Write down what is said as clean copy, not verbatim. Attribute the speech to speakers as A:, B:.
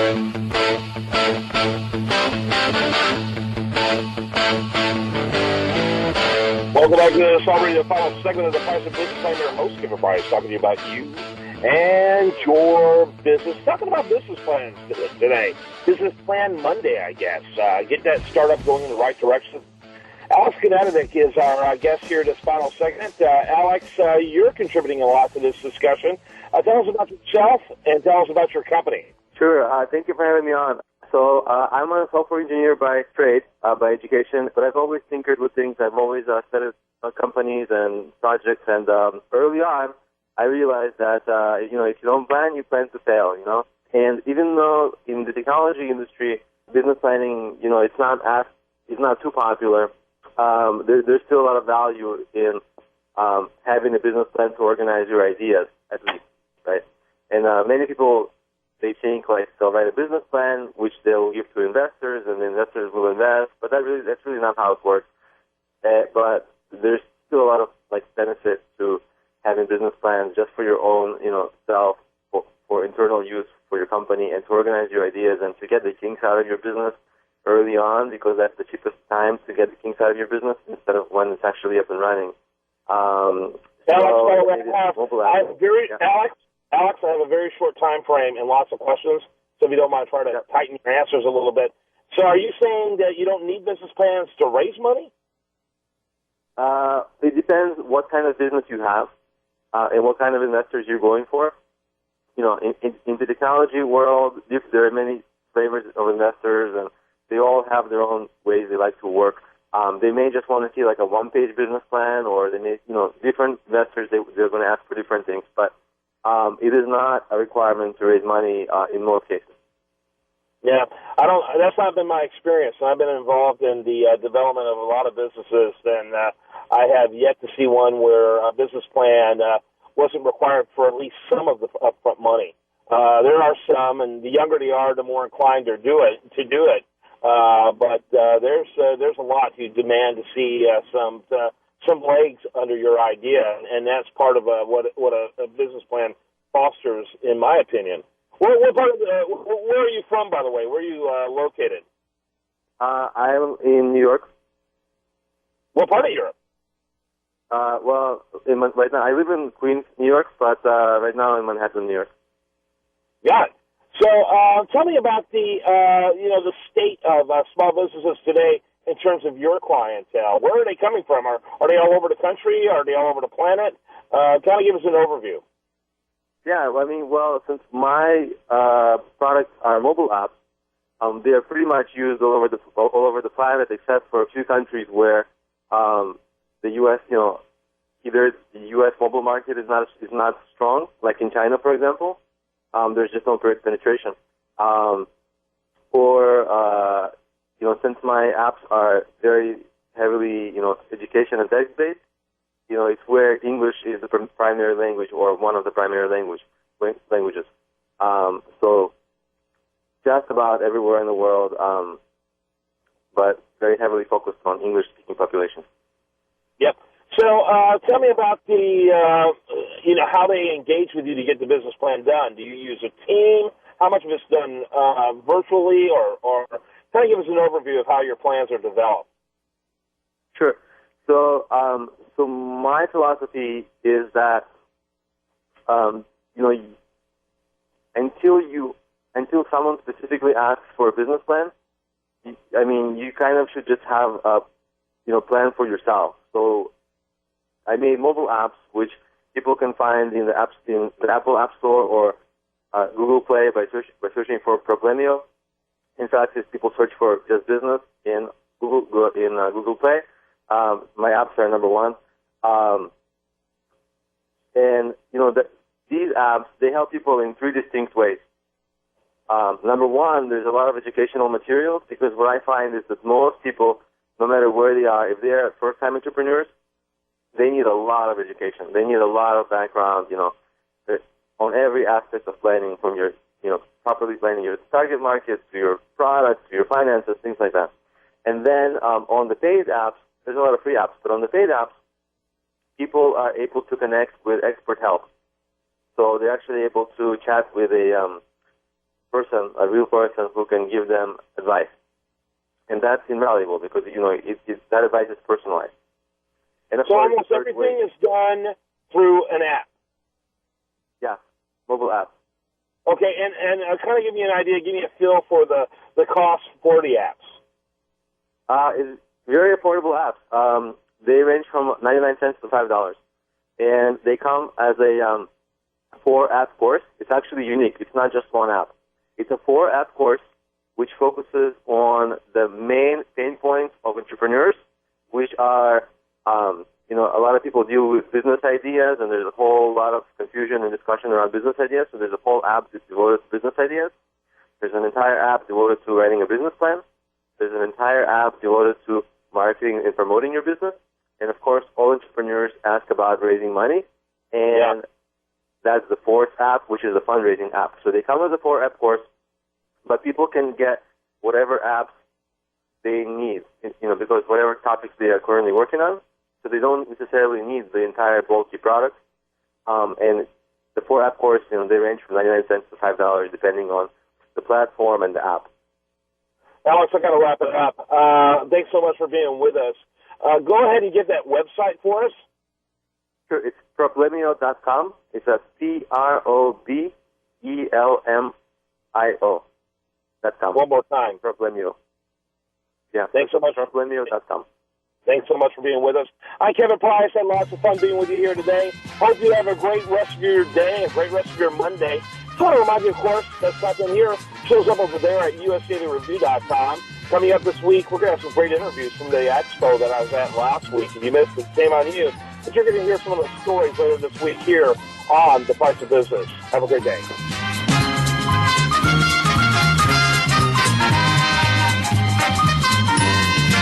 A: Welcome back to this already the final segment of the Price of Business. I'm your host, Kevin Price, talking to you about you and your business. Talking about business plans today. Business Plan Monday, I guess. Get that startup going in the right direction. Alex Genadinik is our guest here this final segment. Alex, you're contributing a lot to this discussion. Tell us about yourself and tell us about your company.
B: Sure. Thank you for having me on. So I'm a software engineer by trade, by education, but I've always tinkered with things. I've always started companies and projects, and early on, I realized that, if you don't plan, you plan to fail, And even though in the technology industry, business planning, it's not too popular, there's still a lot of value in having a business plan to organize your ideas, at least, right? And many people, they think like they'll write a business plan, which they'll give to investors, and the investors will invest. But that's really not how it works. But there's still a lot of benefit to having business plans just for your own, self, for internal use for your company, and to organize your ideas and to get the kinks out of your business early on, because that's the cheapest time to get the kinks out of your business instead of when it's actually up and running.
A: Alex, I have a very short time frame and lots of questions, so if you don't mind, try to tighten your answers a little bit. So are you saying that you don't need business plans to raise money?
B: It depends what kind of business you have and what kind of investors you're going for. In the technology world, there are many flavors of investors, and they all have their own ways they like to work. They may just want to see like a one-page business plan, or they may, different investors, they're going to ask for different things. But it is not a requirement to raise money in most cases.
A: Yeah, that's not been my experience. I've been involved in the development of a lot of businesses, and I have yet to see one where a business plan wasn't required for at least some of the upfront money. There are some, and the younger they are, the more inclined to do it. But there's a lot you demand to see some legs under your idea, and that's part of what a business plan fosters, in my opinion. Where are you from, by the way? Where are you located?
B: I'm in New York.
A: What part of Europe?
B: Right now I live in Queens, New York, but right now I'm in Manhattan, New York.
A: Got it. So tell me about the state of small businesses today in terms of your clientele. Where are they coming from? Are they all over the country? Are they all over the planet? Kind of give us an overview.
B: Yeah, since my products are mobile apps, they are pretty much used all over the planet, except for a few countries where the U.S., either the U.S. mobile market is not strong, like in China, for example. There's just no penetration. Since my apps are very heavily, education and text-based, it's where English is the primary language or one of the primary languages. So just about everywhere in the world, but very heavily focused on English-speaking populations.
A: Yep. So tell me about how they engage with you to get the business plan done. Do you use a team? How much of it's done virtually, or kind of give us an overview of how your plans are developed?
B: Sure. So my philosophy is that until someone specifically asks for a business plan, you kind of should just have a plan for yourself. So I made mobile apps which people can find in the Apple App Store or Google Play by searching for Problemio. In fact, if people search for just business in Google Play, my apps are number one. These apps, they help people in three distinct ways. Number one, there's a lot of educational materials, because what I find is that most people, no matter where they are, if they're first-time entrepreneurs, they need a lot of education. They need a lot of background, on every aspect of planning, from your, properly planning your target market to your products, to your finances, things like that. And then on the paid apps, there's a lot of free apps, but on the paid apps, people are able to connect with expert help. So they're actually able to chat with a person, a real person who can give them advice. And that's invaluable because, that advice is personalized. And
A: so almost everything is done through an app.
B: Yeah, mobile app.
A: Okay, and kind of give me an idea, give me a feel for the cost for the apps.
B: It's very affordable apps. They range from 99 cents to $5. And they come as a 4-app course. It's actually unique. It's not just one app. It's a 4-app course which focuses on the main pain points of entrepreneurs, which are, a lot of people deal with business ideas, and there's a whole lot of confusion and discussion around business ideas. So there's a whole app that's devoted to business ideas. There's an entire app devoted to writing a business plan. There's an entire app devoted to marketing and promoting your business. And, of course, all entrepreneurs ask about raising money. And that's the 4th app, which is a fundraising app. So they come as a 4-app course, but people can get whatever apps they need, because whatever topics they are currently working on. So they don't necessarily need the entire bulky product. And the 4-app course, they range from 99 cents to $5, depending on the platform and the app.
A: Alex, I got to wrap it up. Thanks so much for being with us. Go ahead and get that website for us.
B: Sure, it's Problemio.com. It's a Problememio.com.
A: One more time.
B: Problemio. Yeah.
A: Thanks so much.
B: Problemio.com.
A: Thanks so much for being with us. I'm Kevin Price. Had lots of fun being with you here today. Hope you have a great rest of your day, a great rest of your Monday. Just want to remind you, of course, that stuff in here shows up over there at USDailyReview.com. Coming up this week, we're going to have some great interviews from the expo that I was at last week. If you missed it, shame on you. But you're going to hear some of the stories later this week here on The Price of Business. Have a great day.